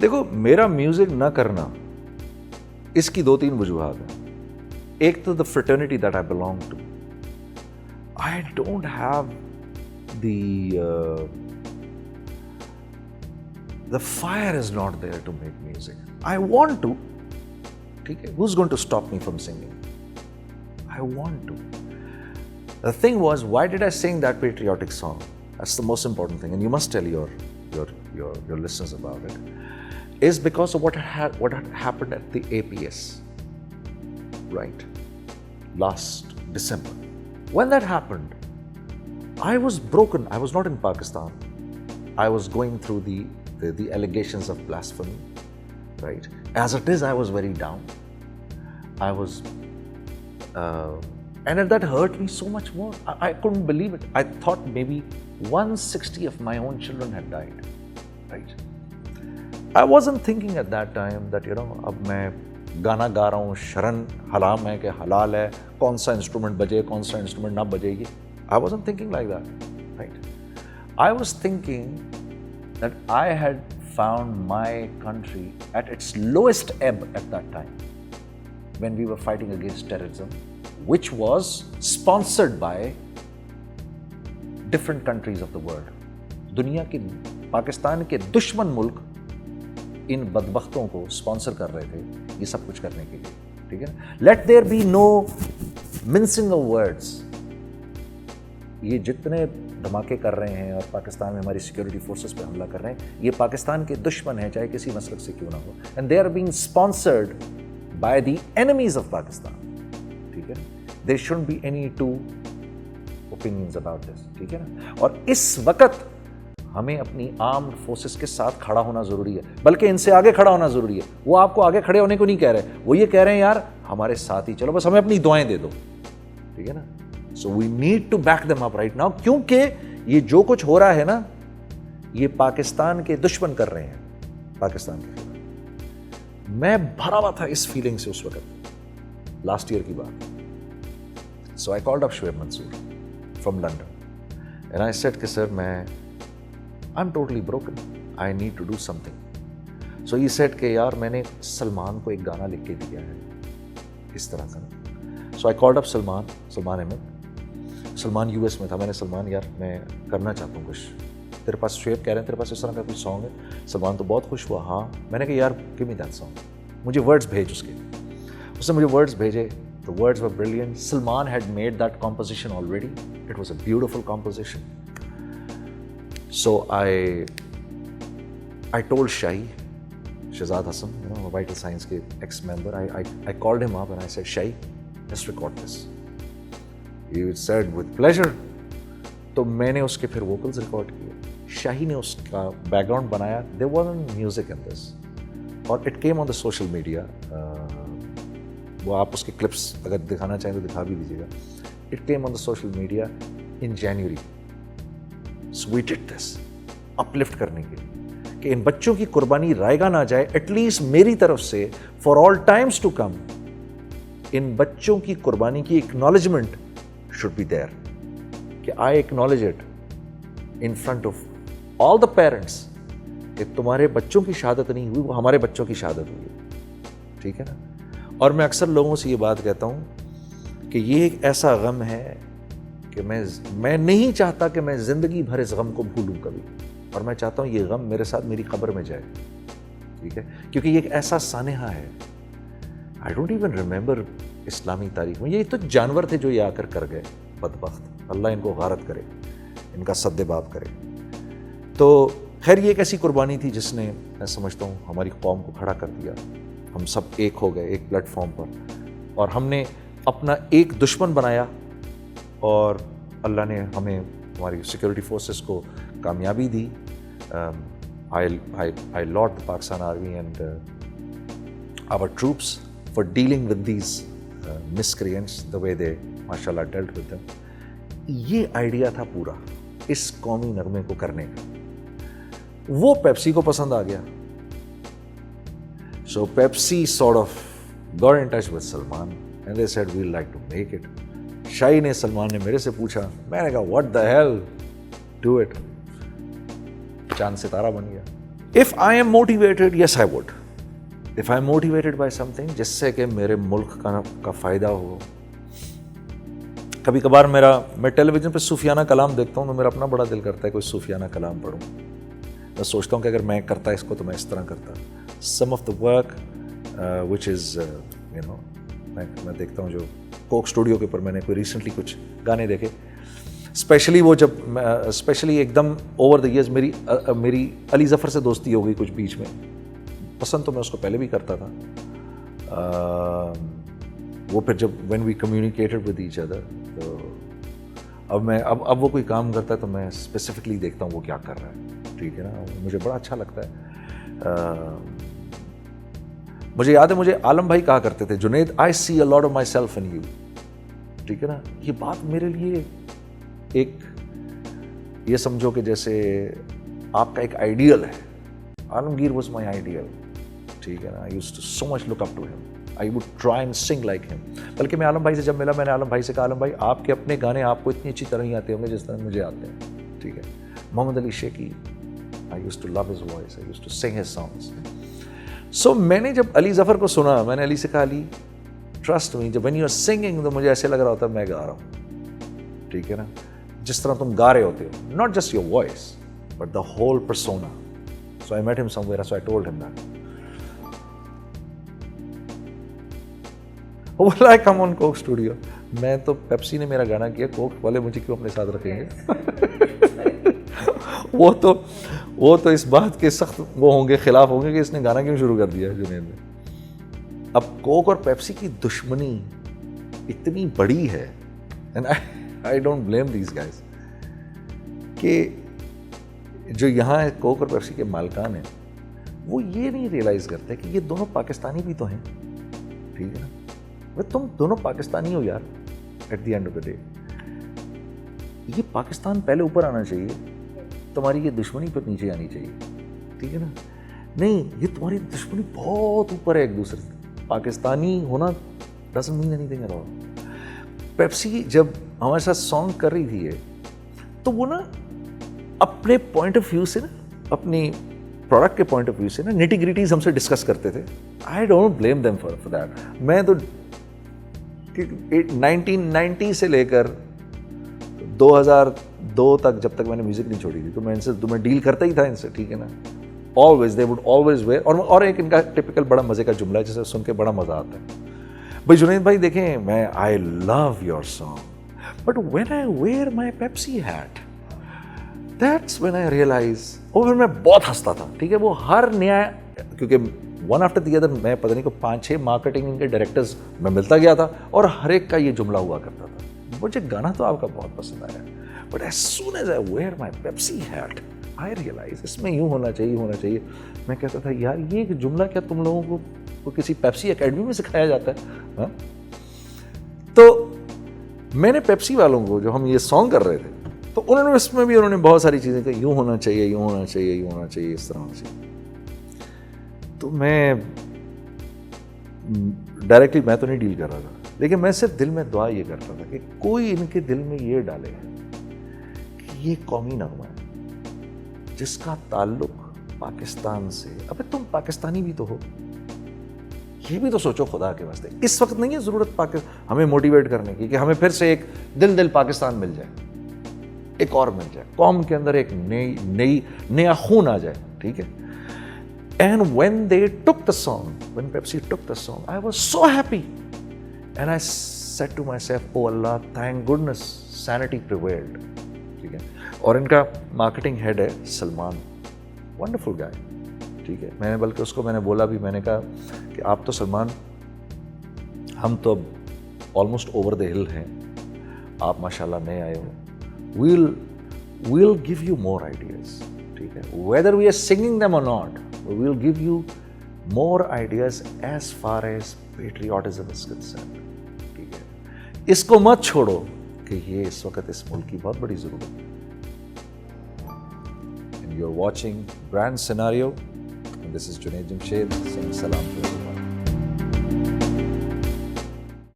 देखो, मेरा म्यूजिक ना करना, इसकी दो तीन वजूहात हैं। एक तो the fraternity that I belong to, I don't have the fire is not there to make music. I want to. Okay, who's going to stop me from singing? I want to. The thing was, why did I sing that patriotic song? That's the most important thing, and you must tell your listeners about it. Is because of what had happened at the APS, right? Last December. When that happened, I was broken. I was not in Pakistan. I was going through the allegations of blasphemy, right? As it is, I was very down. I was, and that hurt me so much more. I couldn't believe it. I thought maybe 160 of my own children had died, right? I wasn't thinking at that time that, अब मैं गाना गा रहा हूँ, शरण हराम है कि हलाल है, कौन सा इंस्ट्रूमेंट बजे, कौन सा इंस्ट्रूमेंट ना बजेगी. I wasn't thinking like that, right? I was thinking that I had found my country at its lowest ebb at that time when we were fighting against terrorism, which was sponsored by different countries of the world. दुनिया के, पाकिस्तान के दुश्मन मुल्क इन बदबख्तों को sponsor कर रहे थे ये सब कुछ करने के लिए, ठीक है ना? Let there be no mincing of words. ये जितने धमाके कर रहे हैं और पाकिस्तान में हमारी सिक्योरिटी फोर्सेस पे हमला कर रहे हैं, ये पाकिस्तान के दुश्मन हैं, चाहे किसी मसलक से क्यों ना हो, and they are being sponsored by the enemies of Pakistan, ठीक है ना? There shouldn't be any two opinions about this, ठीक है ना? और इस वक्त हमें अपनी आर्म्ड फोर्सेस के साथ खड़ा होना जरूरी है, बल्कि इनसे आगे खड़ा होना जरूरी है. वो आपको आगे खड़े होने को नहीं कह रहे, वो ये कह रहे हैं यार हमारे साथ ही चलो, बस हमें अपनी दुआएं दे दो, ठीक है ना? So we need to back them up right now, क्योंकि ये जो कुछ हो रहा है ना, ये पाकिस्तान के दुश्मन कर रहे हैं, पाकिस्तान के खिलाफ. मैं भरा हुआ था इस फीलिंग से उस वक्त, लास्ट ईयर की बात. So I called up Shoaib Mansoor from London and I said कि sir I'm totally broken. I need to do something. So he said कि यार मैंने सलमान को एक गाना लिख के दिया है इस तरह का. So I called up Salman Ahmed. Salman US में था. मैंने सलमान यार मैं करना चाहता हूँ कुछ, तेरे पास शोएब कह रहे हैं तेरे पास इस तरह का कुछ सॉन्ग है. सलमान तो बहुत खुश हुआ. हाँ. मैंने कहा यार गिव मी दैट सॉन्ग, मुझे वर्ड्स भेज उसके. उसने मुझे वर्ड्स भेजे. The words were brilliant. Salman had made that composition already. It was a beautiful composition. So I told Shahi, Shahzad Hassan, a Vital Signs के ex-member, I called him up and I said, Shahi, let's record this. He said with pleasure. तो मैंने उसके फिर vocals record किए. शाही ने उसका background बनाया. There wasn't music in this. और it came on the social media. वो आप उसके clips अगर दिखाना चाहें तो दिखा भी दीजिएगा. It came on the social media in January. So we did this. Uplift करने के लिए कि इन बच्चों की कुर्बानी रायगा ना जाए. एटलीस्ट मेरी तरफ से for all times to come in बच्चों की कुर्बानी की एक्नॉलेजमेंट शुड बी देयर, कि I acknowledge it in front of all the parents कि तुम्हारे बच्चों की शहादत नहीं हुई, वो हमारे बच्चों की शहादत हुई. ठीक है ना? और मैं अक्सर लोगों से ये बात कहता हूँ कि ये एक ऐसा गम है कि मैं नहीं चाहता कि मैं ज़िंदगी भर इस गम को भूलूं कभी, और मैं चाहता हूँ ये गम मेरे साथ मेरी कब्र में जाए. ठीक है? क्योंकि ये एक ऐसा सानेहा है. आई डोंट इवन रिमेंबर इस्लामी तारीख में. ये तो जानवर थे जो ये आकर कर गए, बदबख्त. अल्लाह इनको गारत करे, इनका सद्देबाब करे. तो खैर ये एक ऐसी कुर्बानी थी जिसने, मैं समझता हूँ, हमारी कौम को खड़ा कर दिया. हम सब एक हो गए एक प्लेटफॉर्म पर, और हमने अपना एक दुश्मन बनाया, और अल्लाह ने हमें, हमारी सिक्योरिटी फोर्सेस को कामयाबी दी. I laud the Pakistan Army and our troops for dealing with these miscreants the way they, mashallah, dealt with them. ये आइडिया था पूरा इस कौमी नगमे को करने का. वो पेप्सी को पसंद आ गया. So Pepsi sort of got in touch with Salman and they said we'd like to make it. शाही ने, सलमान ने मेरे से पूछा. मैंने कहा what the hell, do it. चांद सितारा बन गया. If I am motivated, yes I would, if I am motivated by something जिससे कि मेरे मुल्क का फायदा हो। कभी कभार मैं टेलीविजन पे सूफियाना कलाम देखता हूँ तो मेरा अपना बड़ा दिल करता है कोई सूफियाना कलाम पढूं। मैं सोचता हूँ कि अगर मैं करता इसको तो मैं इस तरह करता। Some of the work which is you know, मैं देखता हूँ जो कोक स्टूडियो के ऊपर मैंने कोई रिसेंटली कुछ गाने देखे, स्पेशली वो जब स्पेशली एकदम ओवर द ईयर्स मेरी अली ज़फ़र से दोस्ती हो गई कुछ बीच में। पसंद तो मैं उसको पहले भी करता था, वो फिर जब when we communicated with each other, तो अब वो कोई काम करता है तो मैं स्पेसिफिकली देखता हूँ वो क्या कर रहा है, ठीक है ना, मुझे बड़ा अच्छा लगता है। मुझे याद है मुझे आलम भाई कहा करते थे, Junaid I see a lot of myself in you, ठीक है ना। ये बात मेरे लिए एक, ये समझो कि जैसे आपका एक आइडियल है। आलमगीर वॉज माई आइडियल, ठीक है ना। I used to so much look up to him, I would try and sing like him. बल्कि मैं आलम भाई से जब मिला, मैंने आलम भाई से कहा, आलम भाई आपके अपने गाने आपको इतनी अच्छी तरह ही आते होंगे जिस तरह मुझे आते हैं, ठीक है। Mohammed Ali Shekhi, I used to love his voice, I used to sing his songs. So मैंने जब अली ज़फ़र को सुना, मैंने अली से कहा, अली ट्रस्ट मी, जब व्हेन यू आर सिंगिंग तो मुझे ऐसे लग रहा होता है मैं गा रहा हूँ, ठीक है ना, जिस तरह तुम गा रहे होते हो, not just your voice but the whole persona. So I met him somewhere, so I told him that. वो बोला I come on Coke Studio. मैं तो पेप्सी ने मेरा गाना किया, कोक वाले मुझे क्यों अपने साथ रखेंगे? वो तो इस बात के सख्त वो होंगे, खिलाफ होंगे कि इसने गाना क्यों शुरू कर दिया जुनैद ने। अब कोक और पेप्सी की दुश्मनी इतनी बड़ी है, and I don't blame these guys, कि जो यहाँ कोक और पेप्सी के मालिकान हैं वो ये नहीं रियलाइज करते कि ये दोनों पाकिस्तानी भी तो हैं, ठीक है ना। वे तुम दोनों पाकिस्तानी हो यार, at the end of the day. ये पाकिस्तान पहले ऊपर आना चाहिए, तुम्हारी ये दुश्मनी पर नीचे आनी चाहिए, ठीक है ना। नहीं, ये तुम्हारी दुश्मनी बहुत ऊपर है एक दूसरे से। पाकिस्तानी होना doesn't mean anything at all. Pepsi जब हमारे साथ सॉन्ग कर रही थी ये, तो वो ना अपने पॉइंट ऑफ व्यू से ना, अपनी प्रोडक्ट के पॉइंट ऑफ व्यू से ना निटी ग्रिटीज हमसे डिस्कस करते थे। I don't blame them for that. मैं तो 1990 से लेकर 2002 तक, जब तक मैंने म्यूजिक नहीं छोड़ी थी, तो मैं डील करता ही था इनसे, ठीक है ना। Always they would always wear, और एक इनका टिपिकल बड़ा मजे का जुमला है जिसे सुन के बड़ा मजा आता है। भाई जुनैद भाई देखें, मैं I love your song but when I wear my Pepsi hat, that's when I realise. और फिर मैं बहुत हंसता था, ठीक है। वो हर नया, क्योंकि वन आफ्टर द अदर मैं पता नहीं को 5-6 मार्केटिंग के डायरेक्टर्स में मिलता गया था, और हर एक का ये जुमला हुआ करता था, मुझे गाना तो आपका बहुत पसंद आया, but as soon as I wear my Pepsi hat I realise इसमें यूँ होना चाहिए। मैं कहता था यार ये जुमला क्या तुम लोगों को किसी पेप्सी एकेडमी में सिखाया जाता है? हाँ? तो मैंने पेप्सी वालों को, जो हम ये सॉन्ग कर रहे थे, तो उन्होंने इसमें भी बहुत सारी चीज़ें कही, यूँ होना चाहिए, इस तरह से। तो मैं डायरेक्टली मैं तो नहीं डील कर रहा था, लेकिन मैं सिर्फ दिल में दुआ ये करता था कि कोई इनके दिल में ये डाले कि ये कौमी नगमा है जिसका ताल्लुक पाकिस्तान से। अबे तुम पाकिस्तानी भी तो हो, ये भी तो सोचो खुदा के वास्ते। इस वक्त नहीं है ज़रूरत हमें मोटिवेट करने की कि हमें फिर से एक दिल पाकिस्तान मिल जाए, एक और मिल जाए, कौम के अंदर एक नया खून आ जाए, ठीक है। And when they took the song, when Pepsi took the song, I was so happy. And I said to myself, oh Allah, thank goodness, sanity prevailed. ठीक है। और इनका मार्केटिंग हेड है सलमान, वंडरफुल गाय, ठीक है। मैंने बोला भी, मैंने कहा कि आप तो सलमान, हम तो अब ऑलमोस्ट ओवर द हिल हैं, आप माशाल्लाह नए आए हो, we'll give you more ideas, ठीक है। Whether we are singing them or not, we'll give you more ideas as far as patriotism is concerned, ठीक है। इसको मत छोड़ो कि ये इस वक्त इस मुल्क की बहुत बड़ी जरूरत है। And you're watching Brand Scenario, and this is Junaid Jamshed saying salam to everyone.